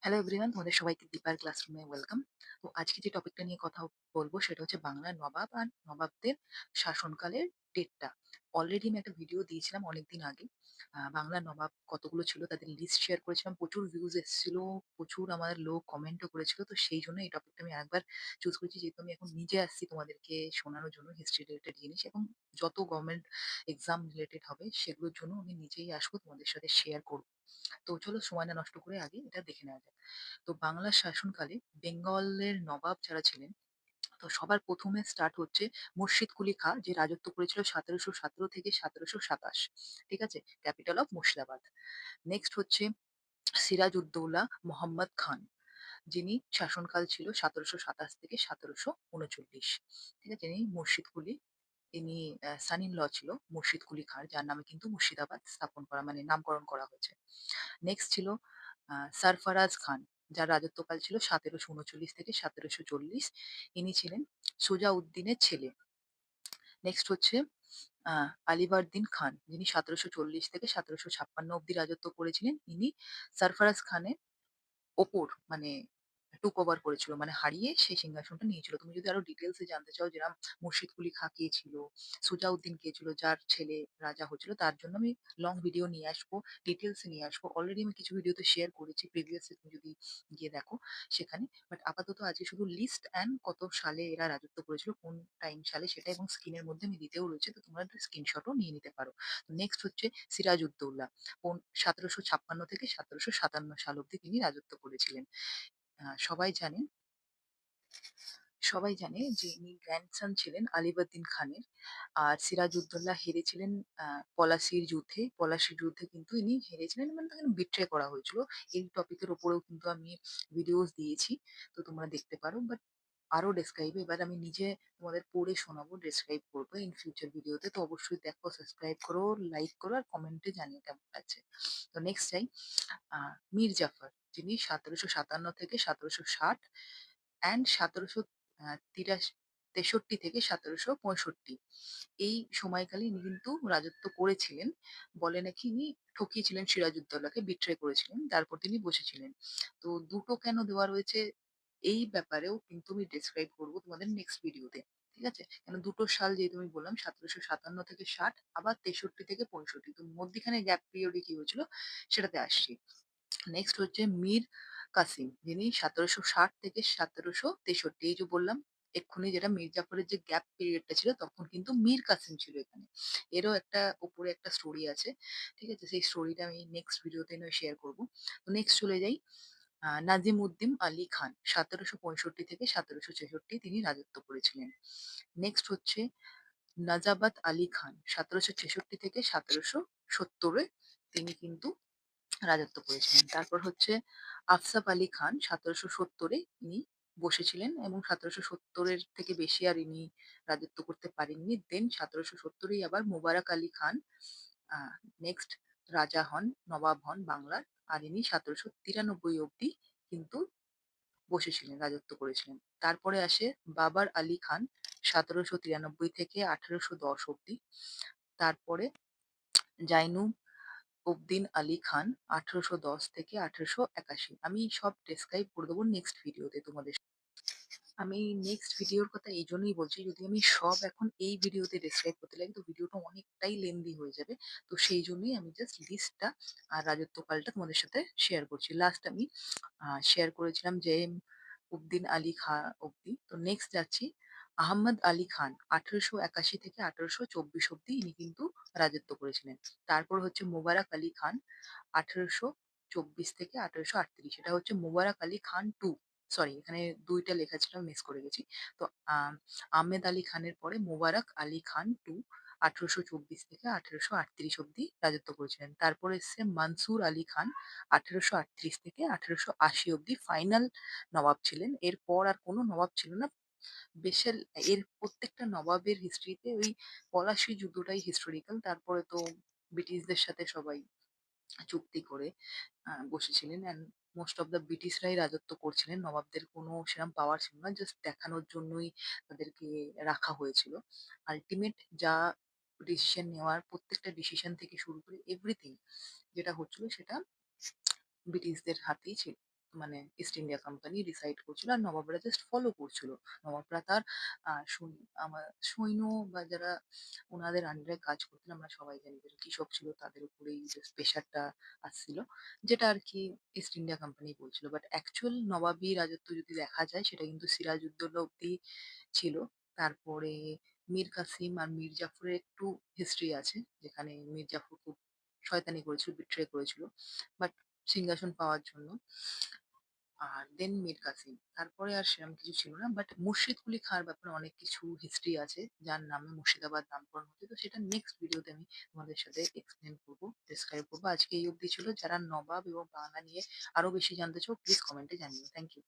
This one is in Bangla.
হ্যালো এভরিওয়ান, তোমাদের সবাইকে দীপার ক্লাসরুমে ওয়েলকাম। তো আজকে যে টপিকটা নিয়ে কথা বলবো সেটা হচ্ছে বাংলার নবাব আর নবাবদের শাসনকালের ডেটটা। অলরেডি আমি একটা ভিডিও দিয়েছিলাম অনেকদিন আগে। বাংলার নবাব কতগুলো ছিল তাদের লিস্ট শেয়ার করেছিলাম, প্রচুর ভিউজ এসেছিল, প্রচুর আমাদের লোক কমেন্টও করেছিল। তো সেই জন্য এই টপিকটা আমি আরেকবার চুজ করেছি, যেহেতু আমি এখন নিজে আসছি তোমাদেরকে শোনানোর জন্য হিস্ট্রি রিলেটেড জিনিস, এবং যত গভর্নমেন্ট এক্সাম রিলেটেড হবে সেগুলোর জন্য আমি নিজেই আসবো, তোমাদের সাথে শেয়ার করবো। তো চলো সময় না নষ্ট করে আগে এটা দেখে নেওয়া যাক। তো বাংলার শাসনকালে বেঙ্গলের নবাব যারা ছিলেন, তো সবার প্রথমে স্টার্ট হচ্ছে মুর্শিদ কুলি খাঁ, যে রাজত্ব করেছিল 1717 থেকে 1727। ঠিক আছে, ক্যাপিটাল অফ মুর্শিদাবাদ। নেক্সট হচ্ছে সিরাজ উদ্দৌলা মোহাম্মদ খান, যিনি শাসনকাল ছিল 1727 থেকে 1739। ঠিক আছে, ইনি মুর্শিদ কুলি, ইনি সান ইন ল ছিল মুর্শিদ কুলি খাঁর, যার নামে কিন্তু মুর্শিদাবাদ স্থাপন করা মানে নামকরণ করা হয়েছে। নেক্সট ছিল সরফরাজ খান, যার রাজত্বকাল ছিল 1739 থেকে 1740। ইনি ছিলেন সুজাউদ্দিনের ছেলে। নেক্সট হচ্ছে আলিবর্দিন খান, যিনি 1740 থেকে 1756 অব্দি রাজত্ব করেছিলেন। ইনি সরফরাজ খানের ওপর মানে টুক ওভার করেছিল, মানে হারিয়ে সেই সিংহাসনটা নিয়েছিল। তুমি যদি আরো ডিটেলসে জানতে চাও, যেরকম মুর্শিদ কুলি খাঁ কে ছিল, সুজাউদ্দিন কে ছিল, যার ছেলে রাজা হচ্ছিল, তার জন্য আমি লং ভিডিও নিয়ে আসবো, ডিটেলসে নিয়ে আসবো। অলরেডি আমি কিছু ভিডিওতে শেয়ার করেছি প্রিভিয়াসলি, তুমি যদি গিয়ে দেখো সেখানে। বাট আপাতত আজকে শুধু লিস্ট অ্যান্ড কত সালে এরা রাজত্ব করেছিল, কোন টাইম সালে সেটা, এবং স্ক্রিনের মধ্যে আমি দিতেও রয়েছে, তো তোমরা স্ক্রিনশটও নিয়ে নিতে পারো। নেক্সট হচ্ছে সিরাজ উদ্দৌলা, 1756 থেকে 1757 সাল অব্দি তিনি রাজত্ব করেছিলেন। সবাই জানে, সবাই জানে যে ইনি গ্র্যান্ডসন ছিলেন আলিবর্দিন খানের। আর সিরাজউদ্দৌলা হেরেছিলেন পলাশির যুদ্ধে। পলাশির যুদ্ধে কিন্তু ইনি হেরেছিলেন, মানে তাকে বিট্রে করা হয়েছিল। এই টপিকের উপরেও কিন্তু আমি ভিডিওস দিয়েছি, তো তোমরা দেখতে পারো। বাট আরো ডেসক্রাইবে এবার আমি নিজে তোমাদের পড়ে শোনাবো, ডেসক্রাইব করবো ইন ফিউচার ভিডিওতে। তো অবশ্যই দেখো, সাবস্ক্রাইব করো, লাইক করো, আর কমেন্টে জানিও কেমন লাগছে। তো নেক্সট যাই, মীর জাফর, যিনি 1757 থেকে 1760 অ্যান্ড 1763 থেকে 1765 এই সময়কালে ইনি কিন্তু রাজত্ব করেছিলেন। বলে নাকি ইনি ঠকিয়েছিলেন, সিরাজউদ্দৌলাকে বিট্রে করেছিলেন, তারপর তিনি বসেছিলেন। তো দুটো কেন দেওয়া রয়েছে এই ব্যাপারেও কিন্তু আমি ডিসক্রাইব করবো তোমাদের নেক্সট ভিডিওতে। ঠিক আছে, কেন দুটো সাল যেহেতু আমি বললাম 1757 থেকে 1760, আবার 63 থেকে 65, তো মধ্যিখানে গ্যাপ পিরিয়ডে কি হয়েছিল সেটাতে আসছি। নেক্সট হচ্ছে মীর কাসিম, যিনি 1760 থেকে 1763, এই যে বললাম এক্ষুনি যেটা মীর জাফরের যে গ্যাপ পিরিয়ডটা ছিল, তখন কিন্তু মীর কাসিম ছিল এখানে। এরও একটা উপরে একটা স্টোরি আছে। ঠিক আছে, সেই স্টোরিটা আমি নেক্সট ভিডিওতে নয় শেয়ার করবো। তো নেক্সট চলে যাই, নাজিম উদ্দিন আলী খান, 1765 থেকে 1766 তিনি রাজত্ব করেছিলেন। নেক্সট হচ্ছে নাজাবাত আলী খান, 1766 থেকে 1770 তিনি কিন্তু রাজত্ব করেছিলেন। তারপর হচ্ছে আফসাফ আলী খান, 1770 ইনি বসেছিলেন, এবং 1770 থেকে বেশি আর ইনি রাজত্ব করতে পারেননি। দেন 1770 আবার মুবারক আলী খান নেক্সট রাজা হন, নবাব হন বাংলার। আর ইনি 1793 অব্দি কিন্তু বসেছিলেন, রাজত্ব করেছিলেন। তারপরে আসে বাবার আলী খান, 1793 থেকে 1810 অব্দি। তারপরে জাইনু উদ্দিন আলী খান, 1810 থেকে 1881। আমি সব ডেসক্রাইব করে দেবো নেক্সট ভিডিওতে তোমাদের। আমি নেক্সট ভিডিওর কথা এই জন্যই বলছি, যদি আমি সব এখন এই ভিডিওতে ডেসক্রাইব করতে লাগি তো ভিডিওটা অনেকটাই লেন্দি হয়ে যাবে। তো সেই জন্যই আমি জাস্ট লিস্টটা আর রাজত্বকালটা তোমাদের সাথে শেয়ার করছি। লাস্ট আমি শেয়ার করেছিলাম যে উদ্দিন আলী খাঁ অব্দি। তো নেক্সট যাচ্ছি আহমদ আলী খান, 1881 থেকে 1824 অব্দি ইনি কিন্তু রাজত্ব করেছিলেন। তারপর হচ্ছে মোবারক আলী খান, 1824 থেকে 1838, এটা হচ্ছে মোবারক আলী খান টু। সরি, এখানে দুইটা লেখা ছিল, মিস করে গেছি। তো আহমেদ আলী খানের পরে মোবারক আলী খান টু, 1824 থেকে 1838 অব্দি রাজত্ব করেছিলেন। তারপরে এসছে মনসুর আলী খান, 1838 থেকে 1880 অব্দি ফাইনাল নবাব ছিলেন। এরপর আর কোনো নবাব ছিল না। বেশাল, এর প্রত্যেকটা নবাবের হিস্ট্রিতে ওই পলাশী যুদ্ধটাই হিস্টোরিক্যাল। তারপরে তো ব্রিটিশদের সাথে সবাই চুক্তি করে বসেছিলেন, অ্যান্ড মোস্ট অফ দ্য ব্রিটিশরাই রাজত্ব করছিলেন। নবাবদের কোনো সেরকম পাওয়ার ছিল না, জাস্ট দেখানোর জন্যই তাদেরকে রাখা হয়েছিল। আলটিমেট যা ডিসিশন নেওয়ার, প্রত্যেকটা ডিসিশন থেকে শুরু করে এভরিথিং যেটা হচ্ছিল সেটা ব্রিটিশদের হাতেই ছিল। মানে ইস্ট ইন্ডিয়া কোম্পানি ডিসাইড করছিল আর নবাবরা জাস্ট ফলো করছিল। নবাবরা তার আমার সৈন্য বা যারা ওনাদের আন্ডারে কাজ করতেন আমরা সবাই জানি যে কৃষক ছিল তাদের উপরেই জাস্ট প্রেশারটা আসছিল, যেটা আর কি ইস্ট ইন্ডিয়া কোম্পানি বলছিল। বাট অ্যাকচুয়াল নবাবী রাজত্ব যদি দেখা যায় সেটা কিন্তু সিরাজউদ্দৌলা অব্দি ছিল। তারপরে মীর কাসিম আর মীর জাফরের একটু হিস্ট্রি আছে, যেখানে মীর জাফর খুব শয়তানি করেছিল, বিট্রে করেছিল বাট সিংহাসন পাওয়ার জন্য। আর দেন মীর কাসিম, তারপরে আর সেরকম কিছু ছিল না। বাট মুর্শিদ কুলি খাঁর ব্যাপারে অনেক কিছু হিস্ট্রি আছে, যার নামে মুর্শিদাবাদ নামকরণ হতো। তো সেটা নেক্সট ভিডিওতে আমি তোমাদের সাথে এক্সপ্লেন করবো, ডিসক্রাইব করবো। আজকে এই অবধি ছিল। যারা নবাব এবং বাংলা নিয়ে আরো বেশি জানতে চাও প্লিজ কমেন্টে জানিও। Thank you.